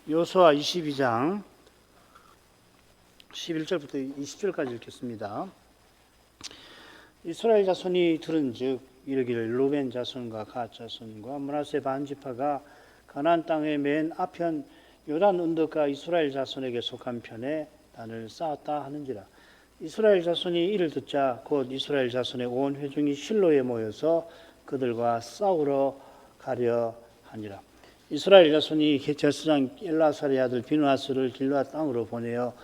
여호수아 22장 11절부터 20절까지 읽겠습니다. 이스라엘 자손이 들은즉 이르기를 루벤 자손과 갓 자손과 므낫세 반 지파가 가나안 땅의 맨 앞편 요단 언덕가 이스라엘 자손에게 속한 편에 단을 쌓았다 하는지라. 이스라엘 자손이 이를 듣자 곧 이스라엘 자손의 온 회중이 실로에 모여서 그들과 싸우러 가려 하니라. 이스라엘 자손이 제사장 엘라살의 아들 비누아스를 길르앗 땅으로 보내어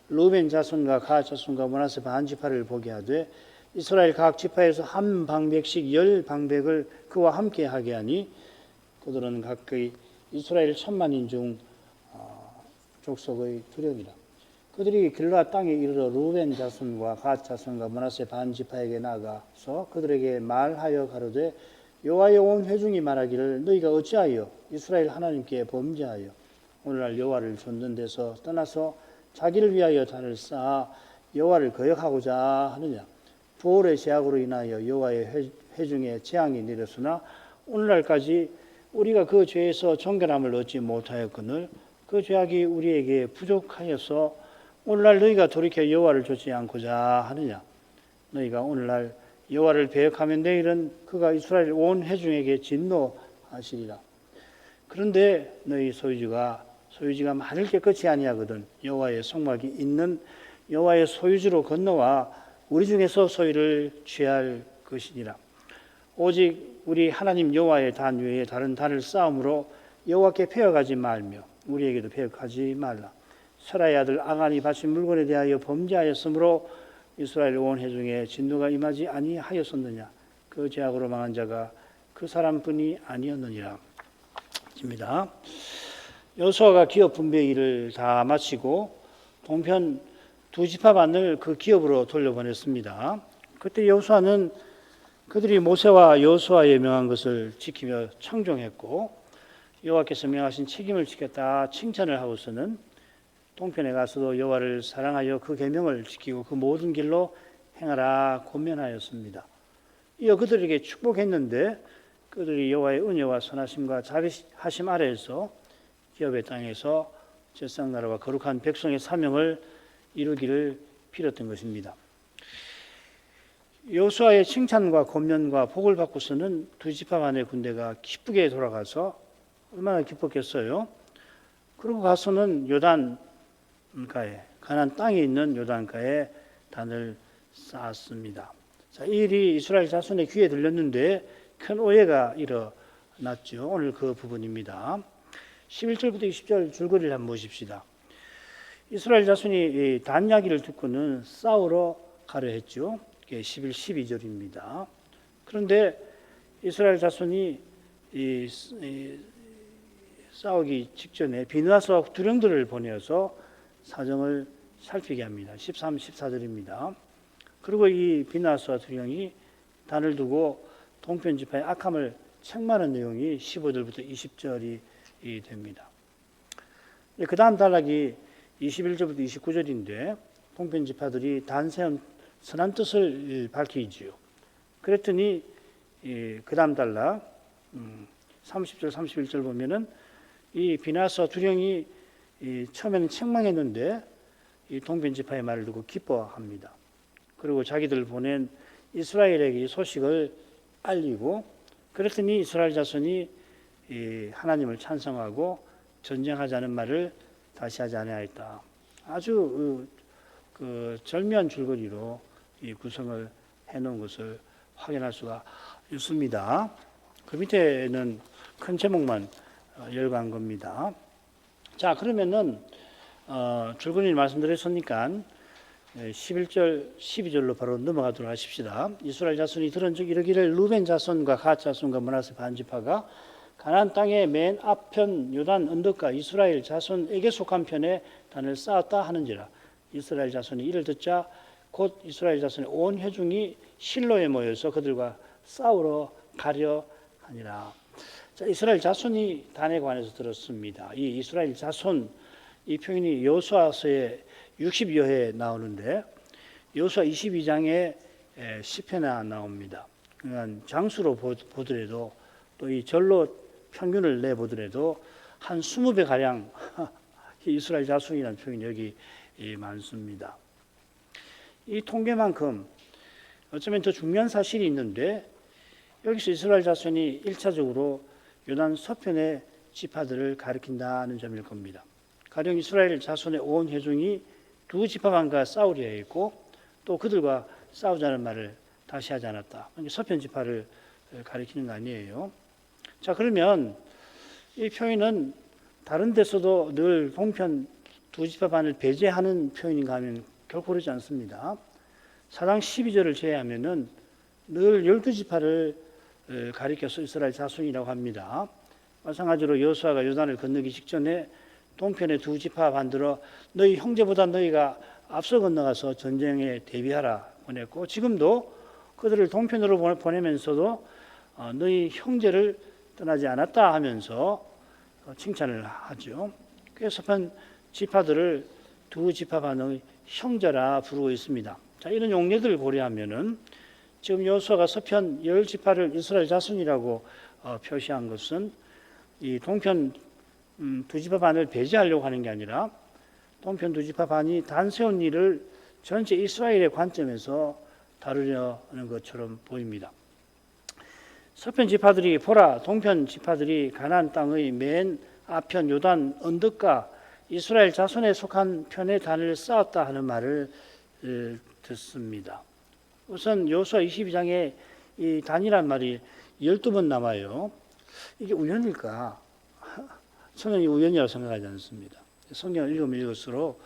루벤 자손과 갓 자손과 므낫세 반 지파를 보게 하되 이스라엘 각 지파에서 한 방백씩 10방백을 그와 함께 하게 하니 그들은 각기 이스라엘 1000만인 중 족속의 두령이라. 그들이 길르앗 땅에 이르러 루벤 자손과 갓 자손과 므낫세 반 지파에게 나가서 그들에게 말하여 가로되 여호와의 온 회중이 말하기를 너희가 어찌하여 이스라엘 하나님께 범죄하여 오늘날 여호와를 좇는 데서 떠나서 자기를 위하여 단을 쌓아 여호와를 거역하고자 하느냐. 부올의 제약으로 인하여 여호와의 회중에 재앙이 내렸으나 오늘날까지 우리가 그 죄에서 정결함을 얻지 못하였거늘 그 죄악이 우리에게 부족하여서 오늘날 너희가 돌이켜 여호와를 좇지 않고자 하느냐. 너희가 오늘날 여호와를 배역하면 내일은 그가 이스라엘 온 회중에게 진노하시리라. 그런데 너희 소유지가 많을 게 끝이 아니하거든 여호와의 성막이 있는 여호와의 소유지로 건너와 우리 중에서 소유를 취할 것이니라. 오직 우리 하나님 여호와의 단 외에 다른 단을 쌓음으로 여호와께 패역하지 말며 우리에게도 패역하지 말라. 세라의 아들 아간이 바친 물건에 대하여 범죄하였으므로 이스라엘 온 회중에 진노가 임하지 아니하였었느냐. 그 죄악으로 망한 자가 그 사람뿐이 아니었느니라. 입니다. 여호수아가 기업 분배 일을 다 마치고 동편 두 지파반을 그 기업으로 돌려보냈습니다. 그때 여호수아는 그들이 모세와 여호수아에 명한 것을 지키며 청종했고 여호와께서 명하신 책임을 지켰다 칭찬을 하고서는 동편에 가서도 여호와를 사랑하여 그 계명을 지키고 그 모든 길로 행하라 권면하였습니다. 이어 그들에게 축복했는데 그들이 여호와의 은혜와 선하심과 자비하심 아래에서 기업의 땅에서 제사장나라와 거룩한 백성의 사명을 이루기를 빌었던 것입니다. 여호수아의 칭찬과 권면과 복을 받고서는 두 지파 간의 군대가 기쁘게 돌아가서 얼마나 기뻤겠어요. 그러고 가서는 요단가에 가나안 땅에 있는 요단가에 단을 쌓았습니다. 자, 이 일이 이스라엘 자손의 귀에 들렸는데 큰 오해가 일어났죠. 오늘 그 부분입니다. 11절부터 20절 줄거리를 한번 보십시다. 이스라엘 자손이 단 이야기를 듣고는 싸우러 가려 했죠. 11, 12절입니다. 그런데 이스라엘 자손이 싸우기 직전에 비누아스와 두령들을 보내어서 사정을 살피게 합니다. 13, 14절입니다. 그리고 이 비누아스와 두령이 단을 두고 동편 지파의 악함을 책망하는 내용이 15절부터 20절이 됩니다. 그 다음 단락이 21절부터 29절인데 동편 지파들이 단 세운 선한 뜻을 밝히지요. 그랬더니 그 다음 단락 30절 31절 보면은 이 비누아스와 두령이 처음에는 책망했는데 이 동편 지파의 말을 듣고 기뻐합니다. 그리고 자기들 보낸 이스라엘에게 이 소식을 알리고 그랬더니 이스라엘 자손이 하나님을 찬송하고 전쟁하자는 말을 다시 하지 아니하였다. 아주 그 절묘한 줄거리로 이 구성을 해놓은 것을 확인할 수가 있습니다. 그 밑에는 큰 제목만 열거한 겁니다. 자, 그러면은 줄거리를 말씀드렸으니까 11절, 12절로 바로 넘어가도록 하십시다. 이스라엘 자손이 들은즉 이르기를 루벤 자손과 갓 자손과 므낫세 반 지파가 가나안 땅의 맨 앞편 요단 언덕가 이스라엘 자손에게 속한 편에 단을 쌓았다 하는지라. 이스라엘 자손이 이를 듣자 곧 이스라엘 자손의 온 회중이 실로에 모여서 그들과 싸우러 가려 하니라. 자, 이스라엘 자손이 단에 관해서 들었습니다. 이 이스라엘 자손 이 표현이 여호수아서에 60여회에 나오는데 여호수아 22장에 10회나 나옵니다. 그러니까 장수로 보더라도 또 이 절로 평균을 내보더라도 한 20배 가량 이스라엘 자손이라는 표현이 여기 많습니다. 이 통계만큼 어쩌면 더 중요한 사실이 있는데 여기서 이스라엘 자손이 1차적으로 요단 서편의 지파들을 가리킨다는 점일 겁니다. 가령 이스라엘 자손의 온 회중이 두 지파만과 싸우려 했고 또 그들과 싸우자는 말을 다시 하지 않았다. 서편 지파를 가리키는 거 아니에요. 자, 그러면 이 표현은 다른 데서도 늘 동편 두 지파 반을 배제하는 표현인가 하면 결코 그렇지 않습니다. 사장 12절을 제외하면은 늘 12지파를 가리켜서 이스라엘 자손이라고 합니다. 마찬가지로 여호수아가 요단을 건너기 직전에 동편의 두 지파 반들어 너희 형제보다 너희가 앞서 건너가서 전쟁에 대비하라 보냈고 지금도 그들을 동편으로 보내면서도 너희 형제를 떠나지 않았다 하면서 칭찬을 하죠. 그래서 서편 지파들을 두 지파 반의 형제라 부르고 있습니다. 자, 이런 용례들을 고려하면은 지금 여호수아가 서편 10지파를 이스라엘 자손이라고 표시한 것은 이 동편 두 지파 반을 배제하려고 하는 게 아니라 동편 두 지파 반이 단세운 일을 전체 이스라엘의 관점에서 다루려는 것처럼 보입니다. 서편 지파들이 보라 동편 지파들이 가나안 땅의 맨 앞편 요단 언덕과 이스라엘 자손에 속한 편의 단을 쌓았다 하는 말을 듣습니다. 우선 여호수아 22장에 이 단이란 말이 12번 나와요. 이게 우연일까? 저는 이 우연이라고 생각하지 않습니다. 성경을 읽으면 읽을수록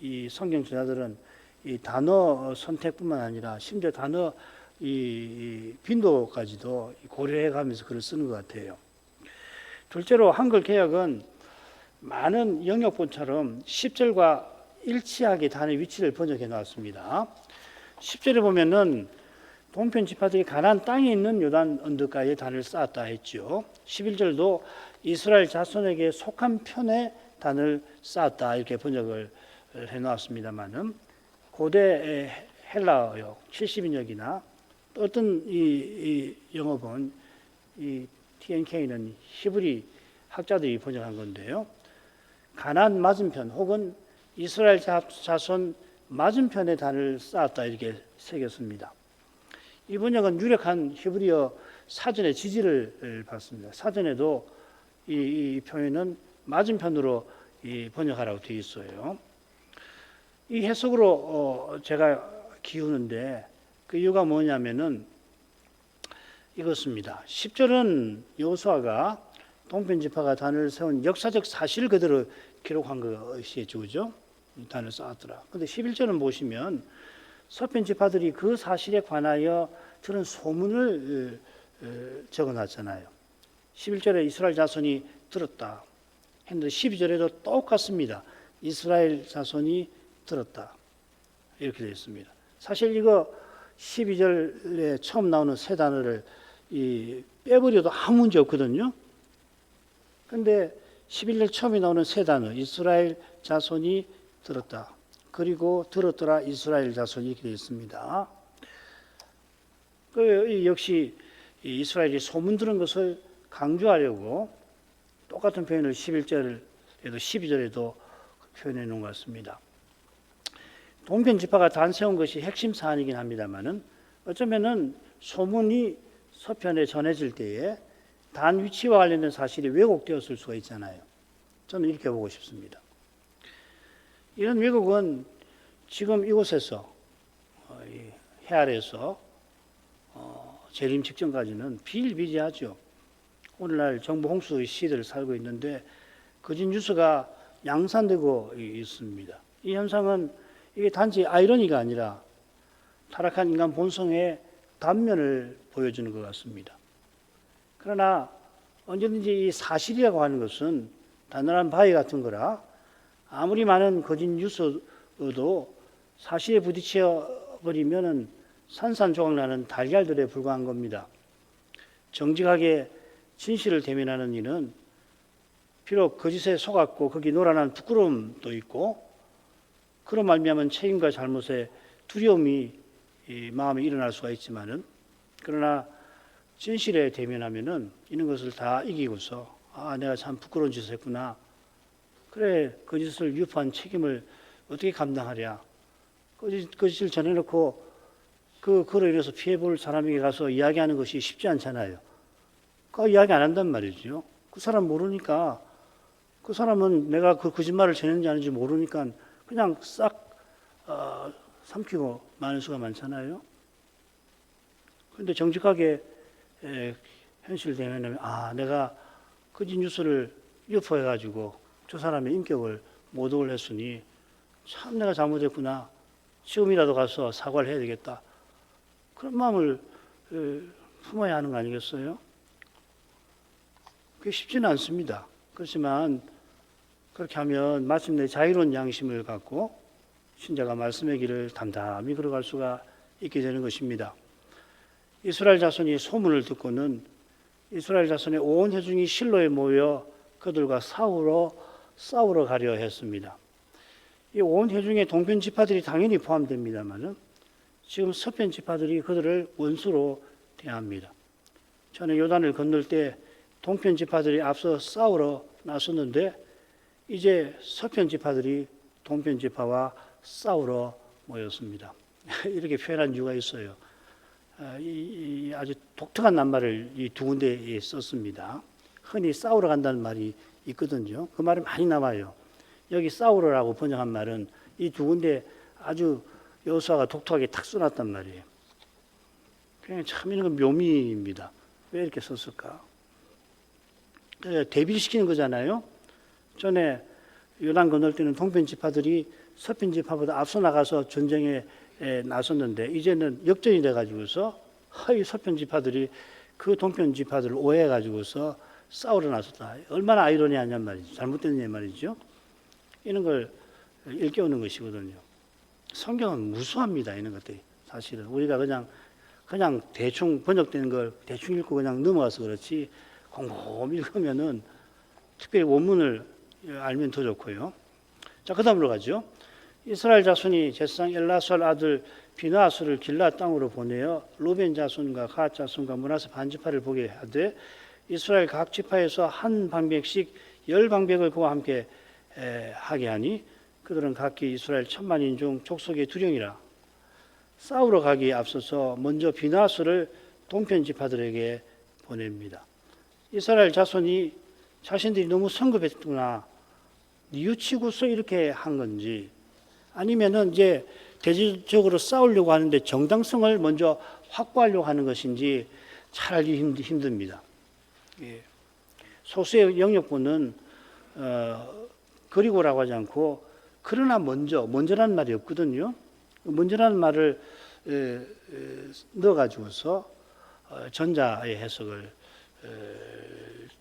이 성경 저자들은 이 단어 선택뿐만 아니라 심지어 단어 이 빈도까지도 고려해 가면서 글을 쓰는 것 같아요. 둘째로 한글 개역은 많은 영역본처럼 10절과 일치하게 단의 위치를 번역해 놨습니다. 10절에 보면은 동편 지파들이 가나안 땅에 있는 요단 언덕가에 단을 쌓았다 했죠. 11절도 이스라엘 자손에게 속한 편에 단을 쌓았다 이렇게 번역을 해 놨습니다만은 고대 헬라어역 70인역이나 어떤 이 영어본 이 TNK는 히브리 학자들이 번역한 건데요. 가나안 맞은편 혹은 이스라엘 자손 맞은편에 단을 쌓았다 이렇게 새겼습니다. 이 번역은 유력한 히브리어 사전의 지지를 받습니다. 사전에도 이 표현은 맞은편으로 번역하라고 되어 있어요. 이 해석으로 제가 기우는데 그 이유가 뭐냐면은 이것입니다. 10절은 여호수아가 동편 지파가 단을 세운 역사적 사실을 그대로 기록한 것이죠, 그죠? 단을 쌓았더라. 근데 11절은 보시면 서편 지파들이 그 사실에 관하여 들은 소문을 적어놨잖아요. 11절에 이스라엘 자손이 들었다 했는데 12절에도 똑같습니다. 이스라엘 자손이 들었다 이렇게 되어 있습니다. 사실 이거 12절에 처음 나오는 세 단어를 빼버려도 아무 문제 없거든요. 그런데 11절 처음에 나오는 세 단어 이스라엘 자손이 들었다. 그리고 들었더라 이스라엘 자손이 이렇게 되어 있습니다. 역시 이스라엘이 소문 들은 것을 강조하려고 똑같은 표현을 11절에도 12절에도 표현해 놓은 것 같습니다. 동편 지파가 단 세운 것이 핵심 사안이긴 합니다만은 어쩌면은 소문이 서편에 전해질 때에 단 위치와 관련된 사실이 왜곡되었을 수가 있잖아요. 저는 이렇게 보고 싶습니다. 이런 왜곡은 지금 이곳에서 해 아래에서 재림 직전까지는 비일비재하죠. 오늘날 정부 홍수의 시대를 살고 있는데 거짓 뉴스가 양산되고 있습니다. 이 현상은 이게 단지 아이러니가 아니라 타락한 인간 본성의 단면을 보여주는 것 같습니다. 그러나 언제든지 이 사실이라고 하는 것은 단단한 바위 같은 거라 아무리 많은 거짓 뉴스도 사실에 부딪혀 버리면은 산산조각나는 달걀들에 불과한 겁니다. 정직하게 진실을 대면하는 이는 비록 거짓에 속았고 거기 놀아난 부끄러움도 있고 그로 말미암은 책임과 잘못에 두려움이 마음에 일어날 수가 있지만은 그러나 진실에 대면하면은 이런 것을 다 이기고서 아, 내가 참 부끄러운 짓을 했구나. 그래, 그 짓을 유포한 책임을 어떻게 감당하랴. 그 짓을 전해놓고 그로 인해서 피해볼 사람에게 가서 이야기하는 것이 쉽지 않잖아요. 그 이야기 안 한단 말이죠. 그 사람 모르니까, 그 사람은 내가 그 거짓말을 전했는지 아닌지 모르니까 그냥 싹 삼키고 마는 수가 많잖아요. 그런데 정직하게 현실되면 내가 거짓 뉴스를 유포해가지고 저 사람의 인격을 모독을 했으니 참 내가 잘못했구나. 지금이라도 가서 사과를 해야 되겠다. 그런 마음을 품어야 하는 거 아니겠어요? 그게 쉽지는 않습니다. 그렇지만 그렇게 하면 마침내 자유로운 양심을 갖고 신자가 말씀의 길을 담담히 걸어갈 수가 있게 되는 것입니다. 이스라엘 자손이 소문을 듣고는 이스라엘 자손의 온 회중이 실로에 모여 그들과 싸우러 가려 했습니다. 이 온 회중의 동편 지파들이 당연히 포함됩니다만은 지금 서편 지파들이 그들을 원수로 대합니다. 전에 요단을 건널 때 동편 지파들이 앞서 싸우러 나섰는데 이제 서편 지파들이 동편 지파와 싸우러 모였습니다. 이렇게 표현한 이유가 있어요. 아주 독특한 낱말을 이 두 군데에 썼습니다. 흔히 싸우러 간다는 말이 있거든요. 그 말이 많이 나와요. 여기 싸우러라고 번역한 말은 이 두 군데 아주 여호수아가 독특하게 탁 써놨단 말이에요. 그냥 참 이런 건 묘미입니다. 왜 이렇게 썼을까? 대비를 시키는 거잖아요. 전에 요단 건널 때는 동편 지파들이 서편 지파보다 앞서 나가서 전쟁에 나섰는데 이제는 역전이 돼가지고서 이 서편 지파들이 그 동편 지파들을 오해해가지고서 싸우러 나섰다. 얼마나 아이러니하냔 말이죠. 잘못됐냐 말이죠. 이런 걸 일깨우는 것이거든요. 성경은 무수합니다. 이런 것들이 사실은 우리가 그냥 대충 번역되는 걸 대충 읽고 그냥 넘어가서 그렇지 곰곰 읽으면은 특별히 원문을 알면 더 좋고요. 자, 그 다음으로 가죠. 이스라엘 자손이 제사장 엘라살 아들 비느하스를 길앗 땅으로 보내어 루벤 자손과 갓 자손과 므낫세 반지파를 보게 하되 이스라엘 각 지파에서 한 방백씩 10방백을 그와 함께 하게 하니 그들은 각기 이스라엘 1000만인 중 족속의 두령이라. 싸우러 가기에 앞서서 먼저 비느하스를 동편 지파들에게 보냅니다. 이스라엘 자손이 자신들이 너무 성급했구나, 뉘우치고서 이렇게 한 건지 아니면은 이제 대지적으로 싸우려고 하는데 정당성을 먼저 확보하려고 하는 것인지 잘 알기 힘듭니다. 소수의 영역부는 그리고라고 하지 않고 그러나 먼저라는 말이 없거든요. 먼저라는 말을 넣어가지고서 전자의 해석을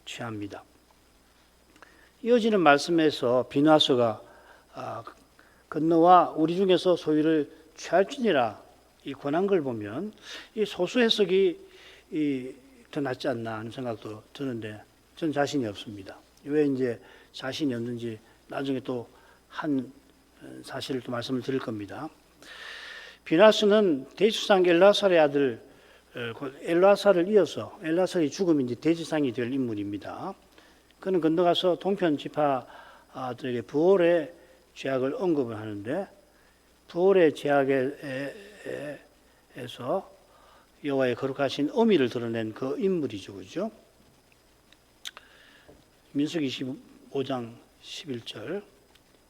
취합니다. 이어지는 말씀에서 비느하스가 건너와 우리 중에서 소유를 취할지니라 이 권한 걸 보면 이 소수 해석이 더 낫지 않나 하는 생각도 드는데 전 자신이 없습니다. 왜 이제 자신이 없는지 나중에 또 한 사실을 또 말씀을 드릴 겁니다. 비느하스는 대지상 엘라살의 아들 엘라살을 이어서 엘라살이 죽으면 이제 대지상이 될 인물입니다. 그는 건너가서 동편 지파들에게 부올의 죄악을 언급을 하는데 부올의 죄악에서 여호와의 거룩하신 어미를 드러낸 그 인물이죠, 그죠? 민수기 25장 11절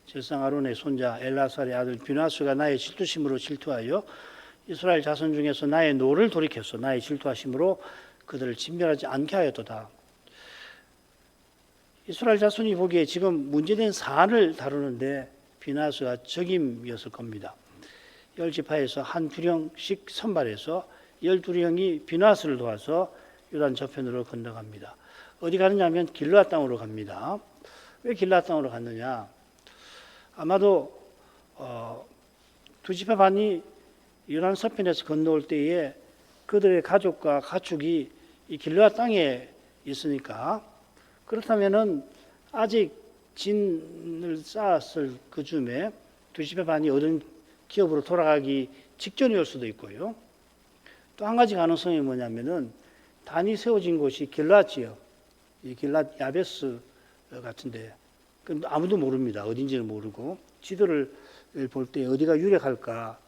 제사장 아론의 손자 엘라살의 아들 비느하스가 나의 질투심으로 질투하여 이스라엘 자손 중에서 나의 노를 돌이켰어. 나의 질투하심으로 그들을 진멸하지 않게 하였도다. 이스라엘 자손이 보기에 지금 문제된 사안을 다루는데 비느하스가 적임이었을 겁니다. 10지파에서 한 두령씩 선발해서 12령이 비느하스를 도와서 요단 저편으로 건너갑니다. 어디 가느냐 하면 길르앗 땅으로 갑니다. 왜 길르앗 땅으로 갔느냐? 아마도 두 지파 반이 요단 서편에서 건너올 때에 그들의 가족과 가축이 이 길르앗 땅에 있으니까 그렇다면은 아직 진을 쌓았을 그 즈음에 두 지파 반이 얻은 기업으로 돌아가기 직전이올 수도 있고요. 또 한 가지 가능성이 뭐냐면은 단이 세워진 곳이 길르앗 지역, 이 길랏 야베스 같은데 아무도 모릅니다. 어딘지는 모르고 지도를 볼 때 어디가 유력할까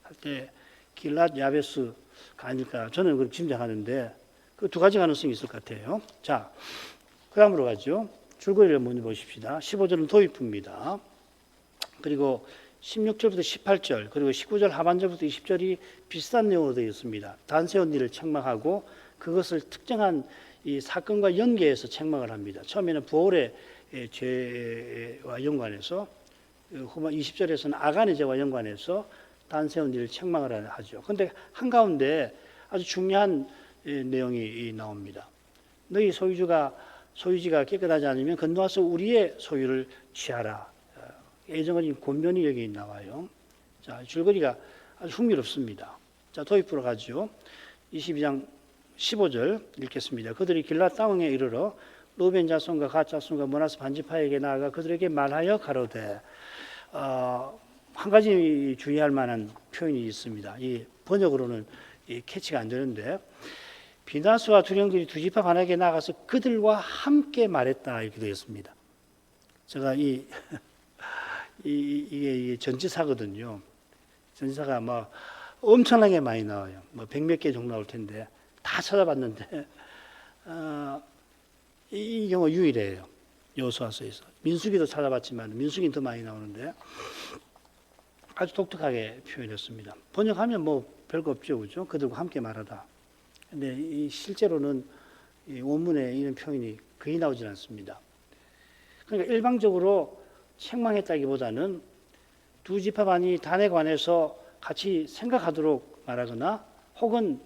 할 때 길랏 야베스가 아닐까 저는 그렇게 짐작하는데 그 두 가지 가능성이 있을 것 같아요. 자, 그 다음으로 가죠. 줄거리를 먼저 보십시다. 15절은 도입부입니다. 그리고 16절부터 18절 그리고 19절 하반절부터 20절이 비슷한 내용으로 되어 있습니다. 단세 언니를 책망하고 그것을 특정한 이 사건과 연계해서 책망을 합니다. 처음에는 부올의 죄와 연관해서 후반 20절에서는 아간의 죄와 연관해서 단세 언니를 책망을 하죠. 그런데 한가운데 아주 중요한 내용이 나옵니다. 너희 소유지가 깨끗하지 않으면 건너와서 우리의 소유를 취하라. 애정어린 권면이 여기 나와요. 자, 줄거리가 아주 흥미롭습니다. 자, 도입부로 가죠. 22장 15절 읽겠습니다. 그들이 길랏 땅에 이르러 루벤 자손과 갓 자손과 므낫세 반지파에게 나아가 그들에게 말하여 가로되 한 가지 주의할 만한 표현이 있습니다. 이 번역으로는 캐치가 안 되는데 비나스와 두령들이 두 지파 반에게 나가서 그들과 함께 말했다 이렇게 되어 있습니다. 제가 이게 전지사거든요. 전지사가 뭐 엄청나게 많이 나와요. 뭐 100몇 개 정도 나올 텐데 다 찾아봤는데 이 경우 유일해요. 여호수아서에서. 민수기도 찾아봤지만 민수기는 더 많이 나오는데 아주 독특하게 표현했습니다. 번역하면 뭐 별거 없죠, 그죠? 그들과 함께 말하다. 근데 실제로는 이 원문에 이런 표현이 거의 나오질 않습니다. 그러니까 일방적으로 책망했다기보다는 두 지파 반이 단에 관해서 같이 생각하도록 말하거나 혹은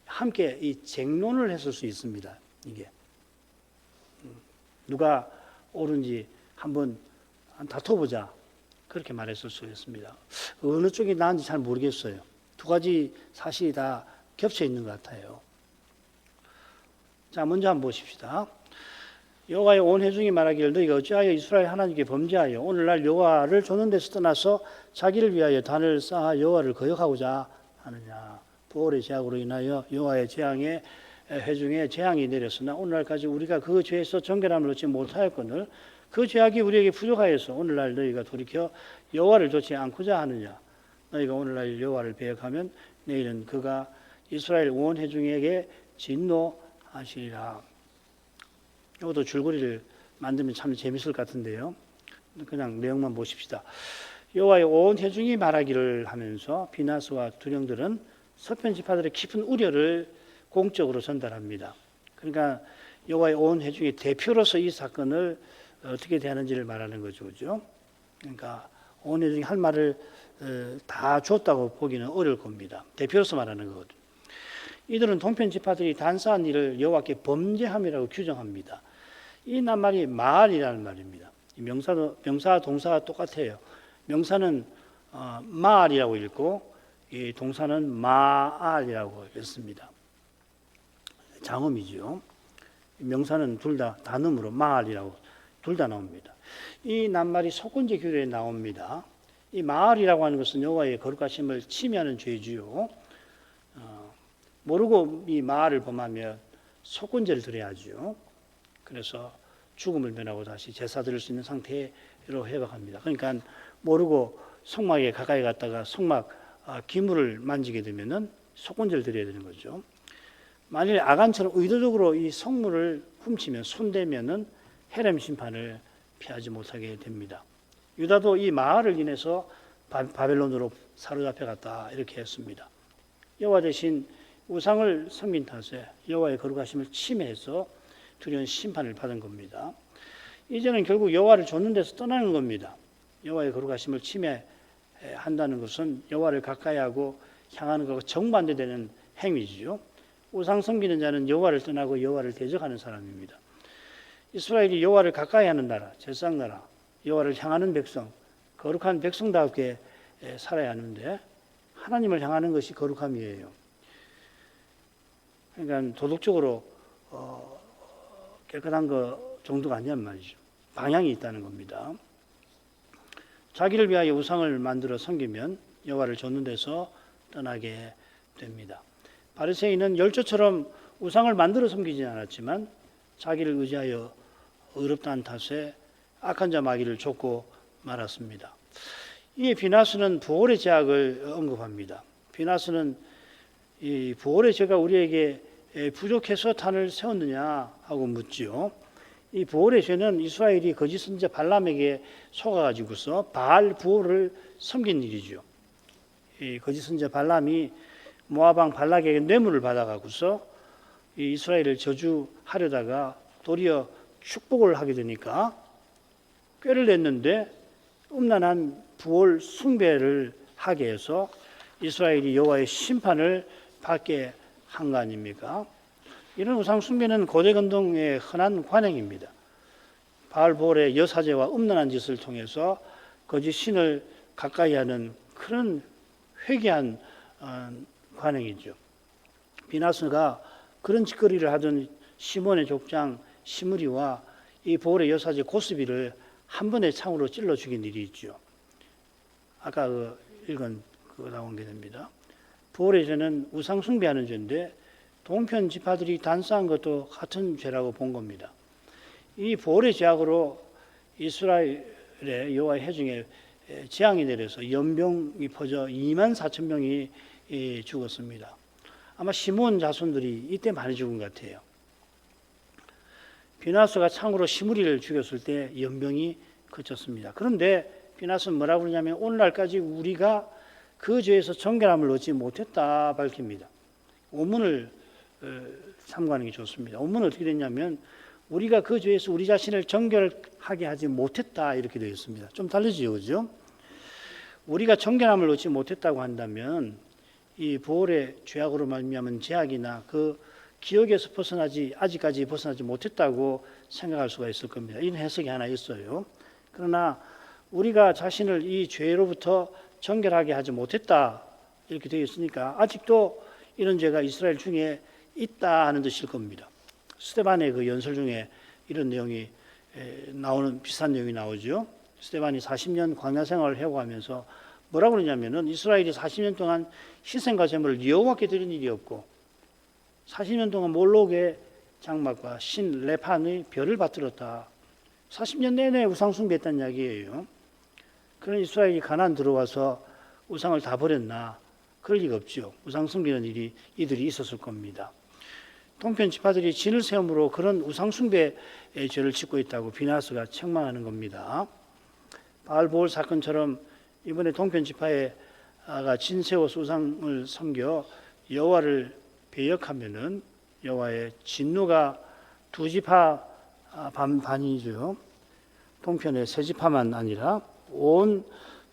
함께 이 쟁론을 했을 수 있습니다. 이게 누가 옳은지 한번 다퉈보자 그렇게 말했을 수 있습니다. 어느 쪽이 나은지 잘 모르겠어요. 두 가지 사실이 다 겹쳐 있는 것 같아요. 자, 먼저 한번 보십시다. 여호와의 온 회중이 말하기를 너희가 어찌하여 이스라엘 하나님께 범죄하여 오늘날 여호와를 쫓는 데서 떠나서 자기를 위하여 단을 쌓아 여호와를 거역하고자 하느냐. 부올의 죄악으로 인하여 여호와의 재앙에 회중에 재앙이 내렸으나 오늘날까지 우리가 그 죄에서 정결함을 얻지 못하였거늘 그 죄악이 우리에게 부족하여서 오늘날 너희가 돌이켜 여호와를 좇지 않고자 하느냐. 너희가 오늘날 여호와를 배역하면 내일은 그가 이스라엘 온 회중에게 진노하시리라. 이것도 줄거리를 만들면 참 재밌을 것 같은데요. 그냥 내용만 보십시다. 여호와의 온 회중이 말하기를 하면서 비나스와 두령들은 서편 지파들의 깊은 우려를 공적으로 전달합니다. 그러니까 여호와의 온 회중의 대표로서 이 사건을 어떻게 대하는지를 말하는 거죠, 그죠? 그러니까 온 회중이 할 말을 다 줬다고 보기는 어려울 겁니다. 대표로서 말하는 거거든요. 이들은 동편 지파들이 단사한 일을 여호와께 범죄함이라고 규정합니다. 이 낱말이 마알이라는 말입니다. 명사 동사가 똑같아요. 명사는 마알이라고 읽고 이 동사는 마알이라고 읽습니다. 장음이죠. 명사는 둘 다 단음으로 마알이라고 둘 다 나옵니다. 이 낱말이 속건제 규례에 나옵니다. 이 마알이라고 하는 것은 여호와의 거룩하심을 침해하는 죄지요. 모르고 이 마알을 범하면 속건제를 드려야죠. 그래서 죽음을 면하고 다시 제사 드릴 수 있는 상태로 회복합니다. 그러니까 모르고 속막에 가까이 갔다가 속막 기물을 만지게 되면은 속건제를 드려야 되는 거죠. 만일 아간처럼 의도적으로 이 성물을 훔치면 손대면은 헤렘 심판을 피하지 못하게 됩니다. 유다도 이 마알을 인해서 바벨론으로 사로잡혀 갔다 이렇게 했습니다. 여호와 대신 우상을 섬긴 탓에 여호와의 거룩하심을 침해해서 두려운 심판을 받은 겁니다. 이제는 결국 여호와를 좇는 데서 떠나는 겁니다. 여호와의 거룩하심을 침해한다는 것은 여호와를 가까이하고 향하는 것과 정반대되는 행위지요. 우상 섬기는 자는 여호와를 떠나고 여호와를 대적하는 사람입니다. 이스라엘이 여호와를 가까이하는 나라, 제사장 나라, 여호와를 향하는 백성, 거룩한 백성답게 살아야 하는데 하나님을 향하는 것이 거룩함이에요. 그러니까 도덕적으로 깨끗한 거 정도가 아니란 말이죠. 방향이 있다는 겁니다. 자기를 위하여 우상을 만들어 섬기면 여호와를 좇는 데서 떠나게 됩니다. 바리새인은 열조처럼 우상을 만들어 섬기지 않았지만 자기를 의지하여 어렵다는 탓에 악한 자 마귀를 쫓고 말았습니다. 이 비나스는 부활의 제약을 언급합니다. 비나스는 이 부활의 죄가 우리에게 부족해서 단을 세웠느냐 하고 묻지요. 이 부활의 죄는 이스라엘이 거짓 선지자 발람에게 속아가지고서 바알 부활을 섬긴 일이죠. 이 거짓 선지자 발람이 모압 왕 발락에게 뇌물을 받아가고서 이 이스라엘을 저주하려다가 도리어 축복을 하게 되니까 꾀를 냈는데 음란한 부월 숭배를 하게 해서 이스라엘이 여호와의 심판을 받게 한 거 아닙니까? 이런 우상 숭배는 고대 근동의 흔한 관행입니다. 바알 부올의 여사제와 음란한 짓을 통해서 거짓 신을 가까이 하는 그런 회개한 관행이죠. 비나스가 그런 짓거리를 하던 시몬의 족장 시므리와 이 부올의 여사제 고스비를 한 번에 창으로 찔러 죽인 일이 있죠. 아까 읽은 그거 나온 게 됩니다. 부올의 죄는 우상 숭배하는 죄인데 동편 지파들이 단싸한 것도 같은 죄라고 본 겁니다. 이 부올의 죄악으로 이스라엘의 여호와의 회중에 재앙이 내려서 연병이 퍼져 2만 4천 명이 죽었습니다. 아마 시몬 자손들이 이때 많이 죽은 것 같아요. 비나스가 창으로 시므리를 죽였을 때 연병이 그쳤습니다. 그런데 비나스는 뭐라고 그러냐면 오늘날까지 우리가 그 죄에서 정결함을 얻지 못했다 밝힙니다. 원문을 참고하는 게 좋습니다. 원문은 어떻게 됐냐면 우리가 그 죄에서 우리 자신을 정결하게 하지 못했다 이렇게 되어 있습니다. 좀 다르지요, 그죠? 우리가 정결함을 얻지 못했다고 한다면 이 부활의 죄악으로 말미암은 죄악이나 그 기억에서 아직까지 벗어나지 못했다고 생각할 수가 있을 겁니다. 이런 해석이 하나 있어요. 그러나 우리가 자신을 이 죄로부터 정결하게 하지 못했다 이렇게 되어 있으니까 아직도 이런 죄가 이스라엘 중에 있다 하는 뜻일 겁니다. 스데반의 그 연설 중에 이런 내용이 비슷한 내용이 나오죠. 스데반이 40년 광야 생활을 해오가면서 뭐라고 그러냐면은 이스라엘이 40년 동안 희생과 제물을 여호와께 드린 일이 없고 40년 동안 몰록의 장막과 신 레판의 별을 받들었다. 40년 내내 우상 숭배했다는 이야기예요. 그런 이스라엘이 가나안 들어와서 우상을 다 버렸나? 그럴 리가 없죠. 우상 숭배하는 일이 이들이 있었을 겁니다. 동편 지파들이 진을 세움으로 그런 우상 숭배의 죄를 짓고 있다고 비나스가 책망하는 겁니다. 바알 부올 사건처럼 이번에 동편 지파가 진 세워서 우상을 섬겨 여호와를 배역하면은 여호와의 진노가 두 지파 반이죠. 동편의 세 지파만 아니라 온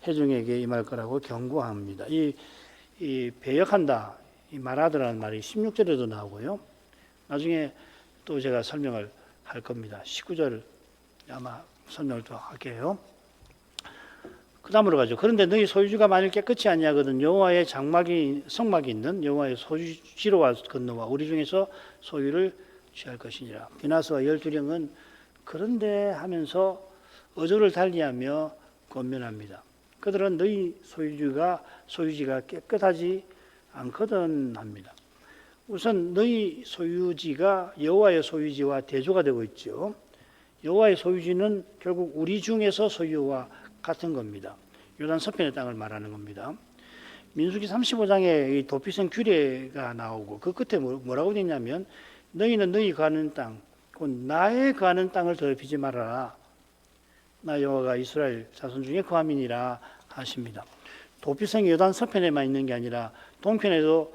회중에게 임할 거라고 경고합니다. 이 배역한다, 이 말하더라는 말이 16절에도 나오고요. 나중에 또 제가 설명을 할 겁니다. 19절 아마 설명을 또 할게요. 그 다음으로 가죠. 그런데 너희 소유지가 만일 깨끗이 아니하거든 여호와의 성막이 있는 여호와의 소유지로 건너와 우리 중에서 소유를 취할 것이니라. 비나스와 12명은 그런데 하면서 어조를 달리하며 권면합니다. 그들은 너희 소유지가 깨끗하지 않거든 합니다. 우선 너희 소유지가 여호와의 소유지와 대조가 되고 있죠. 여호와의 소유지는 결국 우리 중에서 소유와 같은 겁니다. 요단 서편의 땅을 말하는 겁니다. 민수기 35장에 이 도피성 규례가 나오고 그 끝에 뭐라고 되어 있냐면 너희는 너희 거하는 땅, 곧 나의 거하는 땅을 더럽히지 말아라. 나 여호와가 이스라엘 자손 중에 거함이니라 하십니다. 도피성이 요단 서편에만 있는 게 아니라 동편에도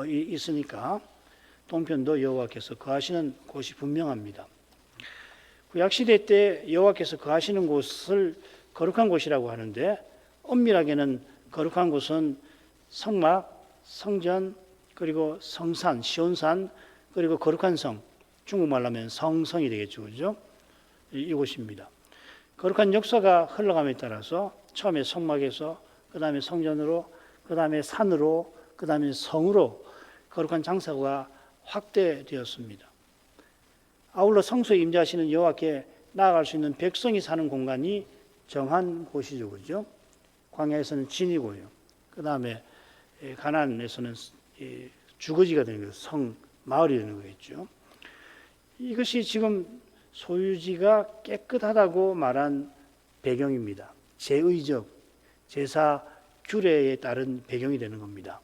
있으니까 동편도 여호와께서 거하시는 곳이 분명합니다. 구약시대 때 여호와께서 거하시는 곳을 거룩한 곳이라고 하는데 엄밀하게는 거룩한 곳은 성막, 성전, 그리고 성산, 시온산, 그리고 거룩한 성, 중국말로 하면 성성이 되겠죠, 그죠? 이곳입니다. 거룩한 역사가 흘러감에 따라서 처음에 성막에서 그 다음에 성전으로 그 다음에 산으로 그 다음에 성으로 거룩한 장사가 확대되었습니다. 아울러 성소에 임재하시는 여호와께 나아갈 수 있는 백성이 사는 공간이 정한 곳이죠, 그죠? 광야에서는 진이고요. 그 다음에 가나안에서는 주거지가 되는 거예요. 마을이 되는 거겠죠. 이것이 지금 소유지가 깨끗하다고 말한 배경입니다. 제의적, 제사 규례에 따른 배경이 되는 겁니다.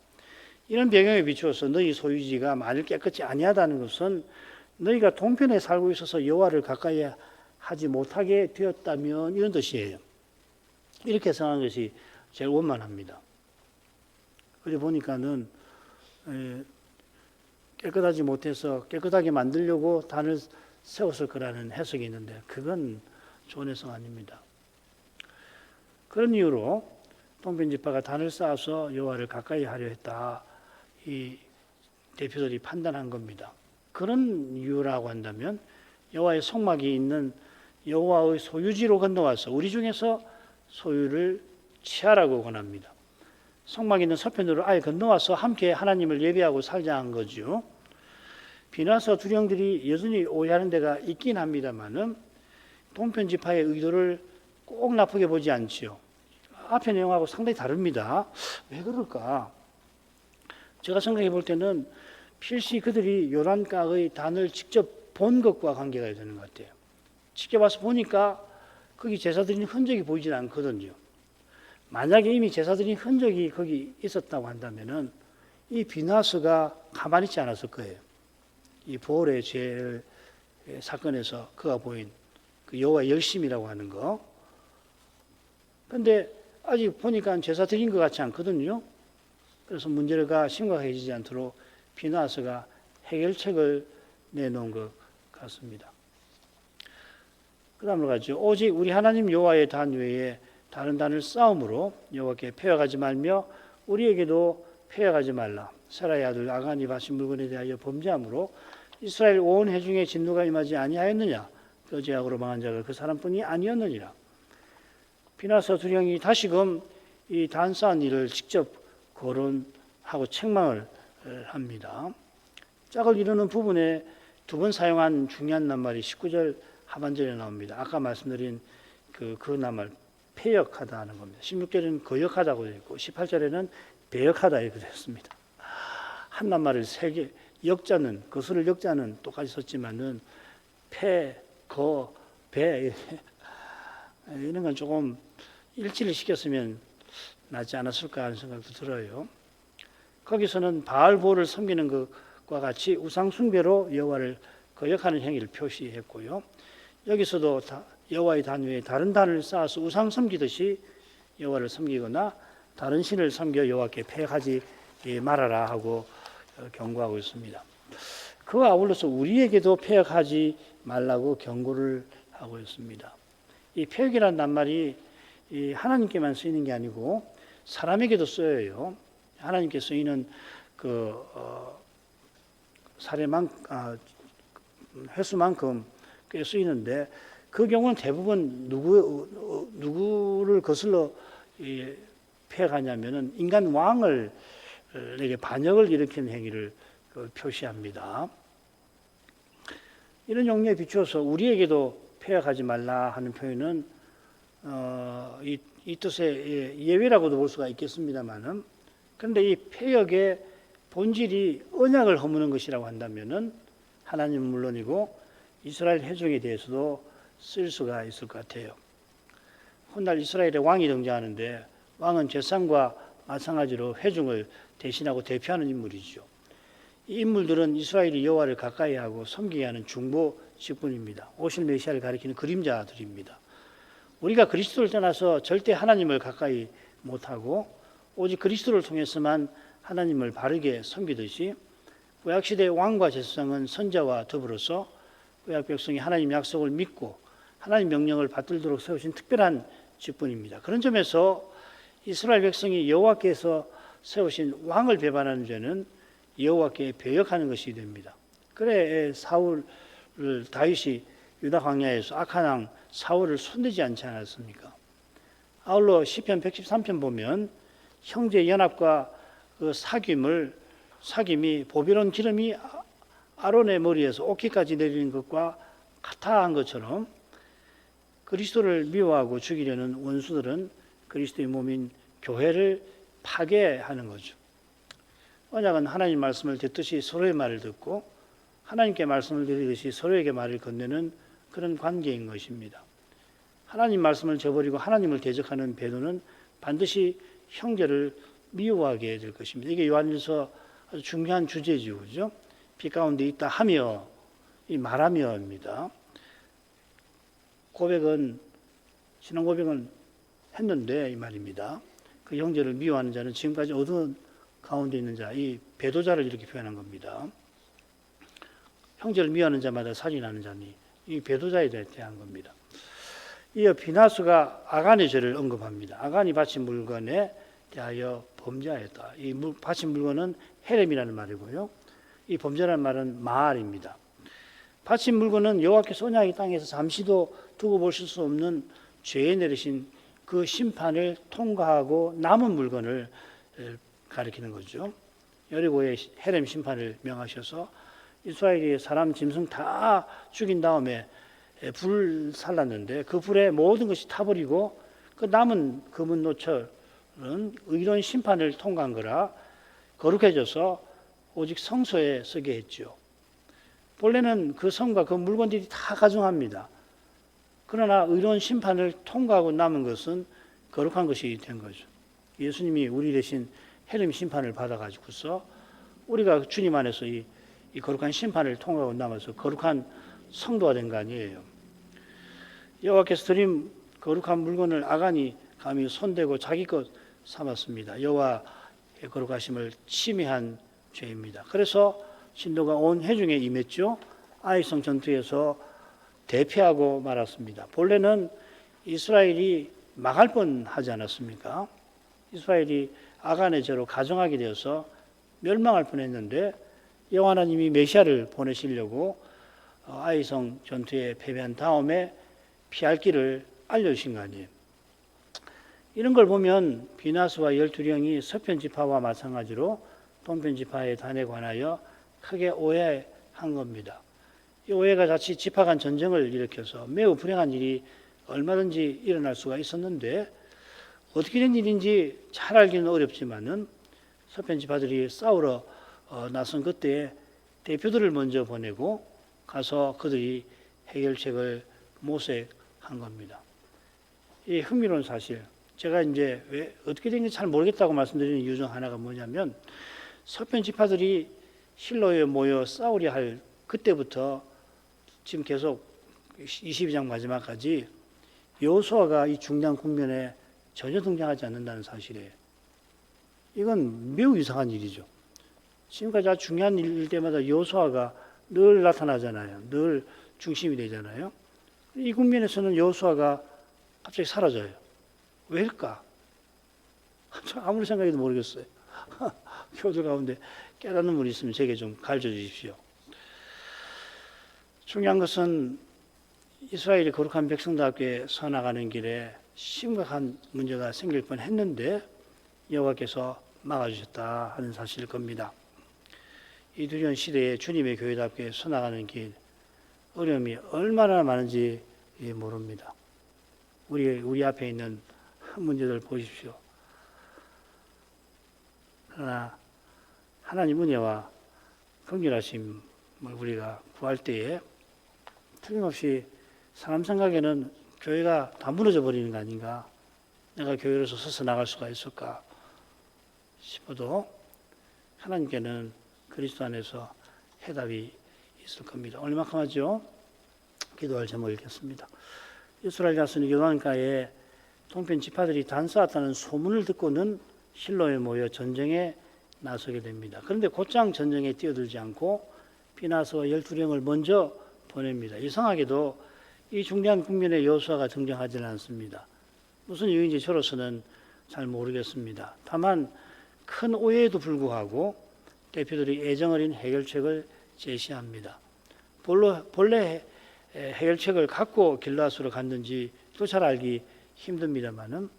이런 배경에 비추어서 너희 소유지가 만일 깨끗이 아니하다는 것은 너희가 동편에 살고 있어서 여호와를 가까이 하지 못하게 되었다면 이런 뜻이에요. 이렇게 생각하는 것이 제일 원만합니다. 그래 보니까는 깨끗하지 못해서 깨끗하게 만들려고 단을 세웠을 거라는 해석이 있는데 그건 좋은 해석 아닙니다. 그런 이유로 동편지파가 단을 쌓아서 여호와를 가까이 하려 했다. 이 대표들이 판단한 겁니다. 그런 이유라고 한다면 여호와의 성막이 있는 여호와의 소유지로 건너와서 우리 중에서 소유를 취하라고 권합니다. 성막이 있는 서편으로 아예 건너와서 함께 하나님을 예배하고 살자 한 거죠. 비나서 두령들이 여전히 오해하는 데가 있긴 합니다만은 동편 지파의 의도를 꼭 나쁘게 보지 않지요. 앞의 내용하고 상당히 다릅니다. 왜 그럴까? 제가 생각해 볼 때는 필시 그들이 요란강의 단을 직접 본 것과 관계가 되는 것 같아요. 직접 와서 보니까 거기 제사 드리는 흔적이 보이진 않거든요. 만약에 이미 제사 드리는 흔적이 거기 있었다고 한다면은 이 비나스가 가만히 있지 않았을 거예요. 이 보홀의 죄 사건에서 그가 보인 그 여호와의 열심이라고 하는 거. 그런데 아직 보니까 제사 드린 것 같지 않거든요. 그래서 문제가 심각해지지 않도록 비나스가 해결책을 내놓은 것 같습니다. 그 다음으로 가죠. 오직 우리 하나님 여호와의 단 외에 다른 단을 쌓음으로 여호와께 패역하지 말며 우리에게도 패역하지 말라. 세라의 아들 아간이 바친 물건에 대하여 범죄함으로 이스라엘 온 회중의 진노가 임하지 아니하였느냐. 그 죄악으로 망한 자가 그 사람뿐이 아니었느니라. 비나서 두령이 다시금 이 단 쌓은 일을 직접 거론하고 책망을 합니다. 짝을 이루는 부분에 두 번 사용한 중요한 낱말이 19절 하반절에 나옵니다. 아까 말씀드린 그 낱말 패역하다 하는 겁니다. 16절에는 거역하다고 되어 있고 18절에는 배역하다 이렇게 되었습니다. 한 낱말을 세 개, 역자는 거스를 역자는 똑같이 썼지만은 패, 거, 배 이런 건 조금 일치를 시켰으면 낫지 않았을까 하는 생각도 들어요. 거기서는 바알보를 섬기는 것과 같이 우상 숭배로 여호와를 거역하는 행위를 표시했고요. 여기서도 여호와의 단 외에 다른 단을 쌓아서 우상 섬기듯이 여호와를 섬기거나 다른 신을 섬겨 여호와께 패역하지 말아라 하고 경고하고 있습니다. 그와 아울러서 우리에게도 패역하지 말라고 경고를 하고 있습니다. 이 패역이라는 낱말이 하나님께만 쓰이는 게 아니고 사람에게도 쓰여요. 하나님께 쓰이는 횟수만큼 꽤 쓰이는데 그 경우는 대부분 누구를 거슬러 패역하냐면은 인간 왕을 에게 반역을 일으키는 행위를 표시합니다. 이런 용례에 비추어서 우리에게도 패역하지 말라 하는 표현은 이 뜻의 예외라고도 볼 수가 있겠습니다만은 그런데 이 패역의 본질이 언약을 허무는 것이라고 한다면은 하나님은 물론이고 이스라엘 회중에 대해서도 쓸 수가 있을 것 같아요. 훗날 이스라엘의 왕이 등장하는데 왕은 제사장과 마찬가지로 회중을 대신하고 대표하는 인물이죠. 이 인물들은 이스라엘이 여호와를 가까이 하고 섬기게 하는 중보 직분입니다. 오실 메시아를 가리키는 그림자들입니다. 우리가 그리스도를 떠나서 절대 하나님을 가까이 못하고 오직 그리스도를 통해서만 하나님을 바르게 섬기듯이 구약시대의 왕과 제사장은 선자와 더불어서 구약 백성이 하나님 약속을 믿고 하나님 명령을 받들도록 세우신 특별한 직분입니다. 그런 점에서 이스라엘 백성이 여호와께서 세우신 왕을 배반하는 죄는 여호와께 배역하는 것이 됩니다. 그래 다윗이 유다 광야에서 악한 왕 사울을 손대지 않지 않았습니까? 아울러 시편 113편 보면 형제 연합과 그 사귐이 보배로운 기름이 아론의 머리에서 옷깃까지 내리는 것과 같아 한 것처럼 그리스도를 미워하고 죽이려는 원수들은 그리스도의 몸인 교회를 파괴하는 거죠. 언약은 하나님 말씀을 듣듯이 서로의 말을 듣고 하나님께 말씀을 드리듯이 서로에게 말을 건네는 그런 관계인 것입니다. 하나님 말씀을 저버리고 하나님을 대적하는 배도는 반드시 형제를 미워하게 될 것입니다. 이게 요한일서 아주 중요한 주제죠, 그죠? 빛 가운데 있다 하며, 이 말하며입니다. 신앙 고백은 했는데 이 말입니다. 그 형제를 미워하는 자는 지금까지 어두운 가운데 있는 자, 이 배도자를 이렇게 표현한 겁니다. 형제를 미워하는 자마다 살인하는 자니, 이 배도자에 대한 겁니다. 이어 비나스가 아간의 죄를 언급합니다. 아간이 바친 물건에 대하여 범죄하였다. 이 바친 물건은 헤렘이라는 말이고요. 이 범죄라는 말은 마알입니다. 바친 물건은 여호와께서 언약의 땅에서 잠시도 두고 보실 수 없는 죄에 내리신 그 심판을 통과하고 남은 물건을 가리키는 거죠. 여리고의 헤렘 심판을 명하셔서 이스라엘이 사람 짐승 다 죽인 다음에 불 살랐는데 그 불에 모든 것이 타버리고 그 남은 금은 노철은 의로운 심판을 통과한 거라 거룩해져서 오직 성소에 서게 했죠. 본래는 그 성과 그 물건들이 다 가중합니다. 그러나 의로운 심판을 통과하고 남은 것은 거룩한 것이 된 거죠. 예수님이 우리 대신 헤름 심판을 받아가지고서 우리가 주님 안에서 이 거룩한 심판을 통과하고 남아서 거룩한 성도가 된 거 아니에요. 여호와께서 드린 거룩한 물건을 아간이 감히 손대고 자기 것 삼았습니다. 여호와의 거룩하심을 침해한 죄입니다. 그래서 진도가 온 회중에 임했죠. 아이성 전투에서 대패하고 말았습니다. 본래는 이스라엘이 망할 뻔하지 않았습니까? 이스라엘이 아간의 죄로 가정하게 되어서 멸망할 뻔했는데 여호와 하나님이 메시아를 보내시려고 아이성 전투에 패배한 다음에 피할 길을 알려주신 거 아니에요. 이런 걸 보면 비나스와 12형이 서편 지파와 마찬가지로 동편 지파의 단에 관하여 크게 오해한 겁니다. 이 오해가 자칫 지파 간 전쟁을 일으켜서 매우 불행한 일이 얼마든지 일어날 수가 있었는데 어떻게 된 일인지 잘 알기는 어렵지만은 서편 지파들이 싸우러 나선 그때에 대표들을 먼저 보내고 가서 그들이 해결책을 모색한 겁니다. 이 흥미로운 사실, 제가 이제 왜 어떻게 된 게 잘 모르겠다고 말씀드리는 이유 중 하나가 뭐냐면 서편 지파들이 실로에 모여 싸우려 할 그때부터 지금 계속 22장 마지막까지 여호수아가 이 중요한 국면에 전혀 등장하지 않는다는 사실이에요. 이건 매우 이상한 일이죠. 지금까지 아주 중요한 일 때마다 여호수아가 늘 나타나잖아요. 늘 중심이 되잖아요. 이 국면에서는 여호수아가 갑자기 사라져요. 왜일까? 아무리 생각해도 모르겠어요. 교들 가운데 깨닫는 분이 있으면 제게 좀 가르쳐 주십시오. 중요한 것은 이스라엘이 거룩한 백성답게 서나가는 길에 심각한 문제가 생길 뻔했는데 여호와께서 막아주셨다 하는 사실일 겁니다. 이 두려운 시대에 주님의 교회답게 서나가는 길, 어려움이 얼마나 많은지 모릅니다. 우리 앞에 있는 문제들 보십시오. 그러나 하나님 은혜와 긍휼하심을 우리가 구할 때에 틀림없이 사람 생각에는 교회가 다 무너져 버리는 거 아닌가, 내가 교회로서 서서 나갈 수가 있을까 싶어도 하나님께는 그리스도 안에서 해답이 있을 겁니다. 얼마큼 하죠? 기도할 제목을 읽겠습니다. 이스라엘 자손이 요단가에 동편 지파들이 단서왔다는 소문을 듣고는 실로에 모여 전쟁에 나서게 됩니다. 그런데 곧장 전쟁에 뛰어들지 않고 비나스와 12형을 먼저 보냅니다. 이상하게도 이 중대한 국면에 여호수아가 등장하지는 않습니다. 무슨 이유인지 저로서는 잘 모르겠습니다. 다만 큰 오해에도 불구하고 대표들이 애정어린 해결책을 제시합니다. 본래 해결책을 갖고 길르앗으로 갔는지 또 잘 알기 힘듭니다만은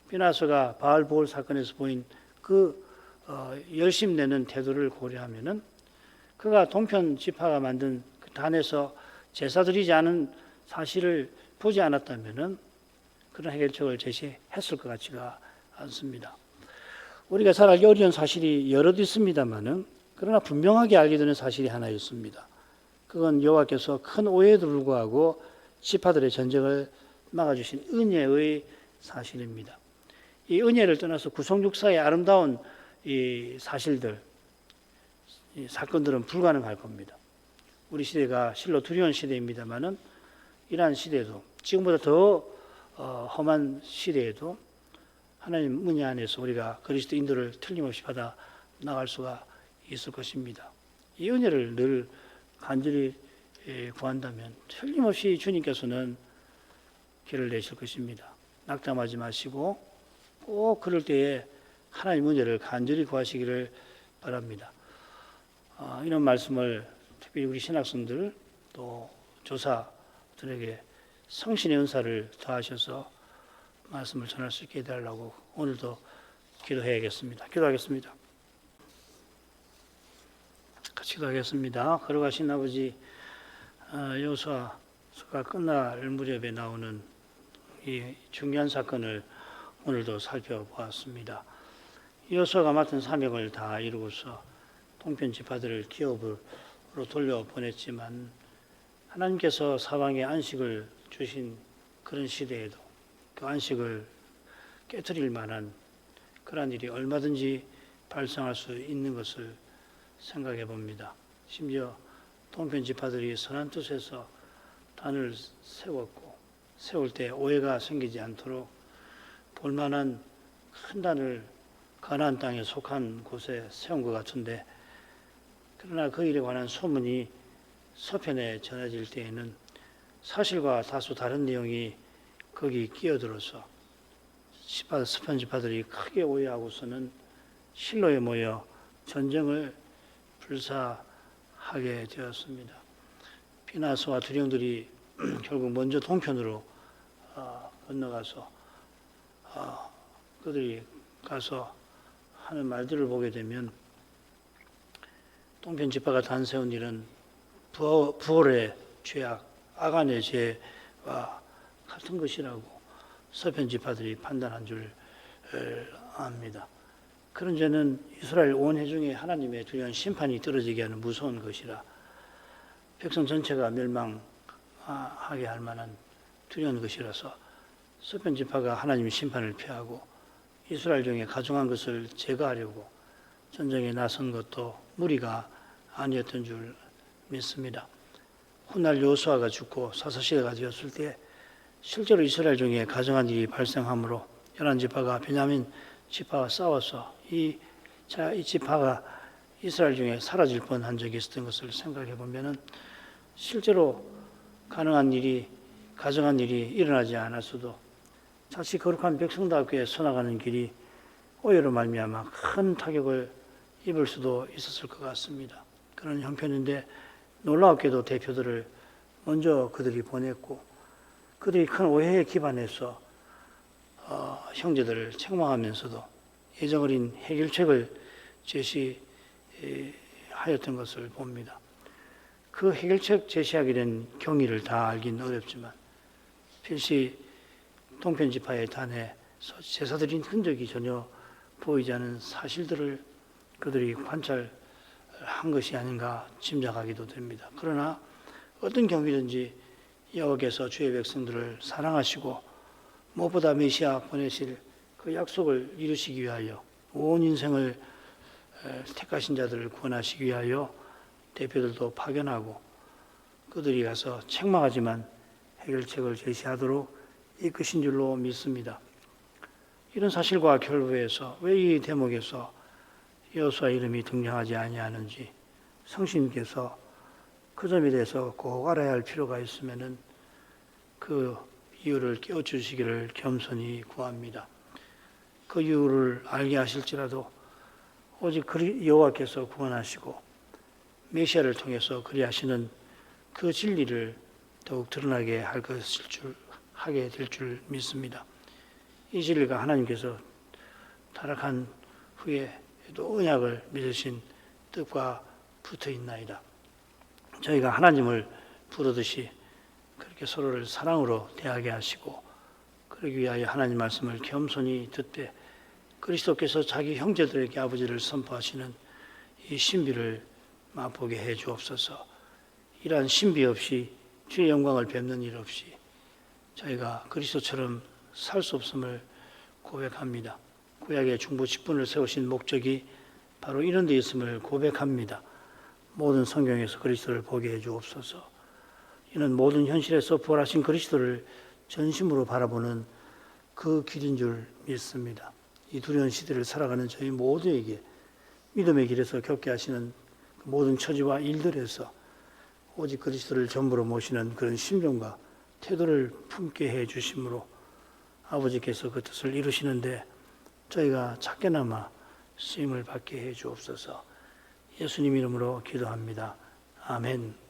비나스가 바알보올 사건에서 보인 그 열심 내는 태도를 고려하면은 그가 동편 지파가 만든 그 단에서 제사 드리지 않은 사실을 보지 않았다면은 그런 해결책을 제시했을 것 같지가 않습니다. 우리가 잘 알기 어려운 사실이 여럿 있습니다만은 그러나 분명하게 알게 되는 사실이 하나 있습니다. 그건 여호와께서 큰 오해에도 불구하고 지파들의 전쟁을 막아주신 은혜의 사실입니다. 이 은혜를 떠나서 구속 역사의 아름다운 이 사실들, 이 사건들은 불가능할 겁니다. 우리 시대가 실로 두려운 시대입니다만은 이러한 시대에도 지금보다 더 험한 시대에도 하나님 은혜 안에서 우리가 그리스도 인도를 틀림없이 받아 나갈 수가 있을 것입니다. 이 은혜를 늘 간절히 구한다면 틀림없이 주님께서는 길을 내실 것입니다. 낙담하지 마시고 꼭 그럴 때에 하나님 은혜를 간절히 구하시기를 바랍니다. 이런 말씀을 특별히 우리 신학생들 또 조사들에게 성신의 은사를 더하셔서 말씀을 전할 수 있게 해달라고 오늘도 기도해야겠습니다. 기도하겠습니다. 같이 기도하겠습니다. 걸어가신 아버지, 여호수아가 끝날 무렵에 나오는 이 중요한 사건을 오늘도 살펴보았습니다. 여호수아가 맡은 사명을 다 이루고서 동편 지파들을 기업으로 돌려보냈지만 하나님께서 사방에 안식을 주신 그런 시대에도 그 안식을 깨트릴 만한 그런 일이 얼마든지 발생할 수 있는 것을 생각해 봅니다. 심지어 동편 지파들이 선한 뜻에서 단을 세웠고 세울 때 오해가 생기지 않도록 볼만한 큰 단을 가나안 땅에 속한 곳에 세운 것 같은데, 그러나 그 일에 관한 소문이 서편에 전해질 때에는 사실과 다소 다른 내용이 거기 끼어들어서 서편 지파들이 크게 오해하고서는 실로에 모여 전쟁을 불사하게 되었습니다. 비나스와 두령들이 결국 먼저 동편으로 건너가서 그들이 가서 하는 말들을 보게 되면 동편 지파가 단세운 일은 부올의 죄악, 아간의 죄와 같은 것이라고 서편 지파들이 판단한 줄 압니다. 그런 죄는 이스라엘 온 회중에 하나님의 두려운 심판이 떨어지게 하는 무서운 것이라 백성 전체가 멸망하게 할 만한 두려운 것이라서 서편 지파가 하나님의 심판을 피하고 이스라엘 중에 가증한 것을 제거하려고 전쟁에 나선 것도 무리가 아니었던 줄 믿습니다. 훗날 여호수아가 죽고 사사시대가 되었을 때 실제로 이스라엘 중에 가증한 일이 발생하므로 11지파가 베냐민 지파와 싸워서 이 지파가 이스라엘 중에 사라질 뻔한 적이 있었던 것을 생각해 보면은 실제로 가증한 일이 일어나지 않았어도 자칫 거룩한 백성답게 서나가는 길이 오해로 말미암아 큰 타격을 입을 수도 있었을 것 같습니다. 그런 형편인데 놀랍게도 대표들을 먼저 그들이 보냈고 그들이 큰 오해에 기반해서 형제들을 책망하면서도 예정어린 해결책을 제시하였던 것을 봅니다. 그 해결책 제시하게 된 경위를 다 알기는 어렵지만 필시 동편 지파의 단에 제사드린 흔적이 전혀 보이지 않은 사실들을 그들이 관찰한 것이 아닌가 짐작하기도 됩니다. 그러나 어떤 경위든지 여호와께서 주의 백성들을 사랑하시고 무엇보다 메시아 보내실 그 약속을 이루시기 위하여 온 인생을 택하신 자들을 구원하시기 위하여 대표들도 파견하고 그들이 가서 책망하지만 해결책을 제시하도록 이끄신 줄로 믿습니다. 이런 사실과 결부해서 왜 이 대목에서 여호수아 이름이 등장하지 아니하는지 성신께서 그 점에 대해서 꼭 알아야 할 필요가 있으면은 그 이유를 깨워주시기를 겸손히 구합니다. 그 이유를 알게 하실지라도 오직 여호와께서 구원하시고 메시아를 통해서 그리하시는 그 진리를 더욱 드러나게 하게 될 줄 믿습니다. 이 진리가 하나님께서 타락한 후에 또 언약을 맺으신 뜻과 붙어 있나이다. 저희가 하나님을 부르듯이 그렇게 서로를 사랑으로 대하게 하시고 그러기 위하여 하나님 말씀을 겸손히 듣되 그리스도께서 자기 형제들에게 아버지를 선포하시는 이 신비를 맛보게 해 주옵소서. 이러한 신비 없이 주의 영광을 뵙는 일 없이 저희가 그리스도처럼 살 수 없음을 고백합니다. 구약의 중보 직분을 세우신 목적이 바로 이런 데 있음을 고백합니다. 모든 성경에서 그리스도를 보게 해 주옵소서. 이는 모든 현실에서 부활하신 그리스도를 전심으로 바라보는 그 길인 줄 믿습니다. 이 두려운 시대를 살아가는 저희 모두에게 믿음의 길에서 겪게 하시는 모든 처지와 일들에서 오직 그리스도를 전부로 모시는 그런 심정과 태도를 품게 해 주심으로 아버지께서 그 뜻을 이루시는데 저희가 작게나마 쓰임을 받게 해 주옵소서. 예수님 이름으로 기도합니다. 아멘.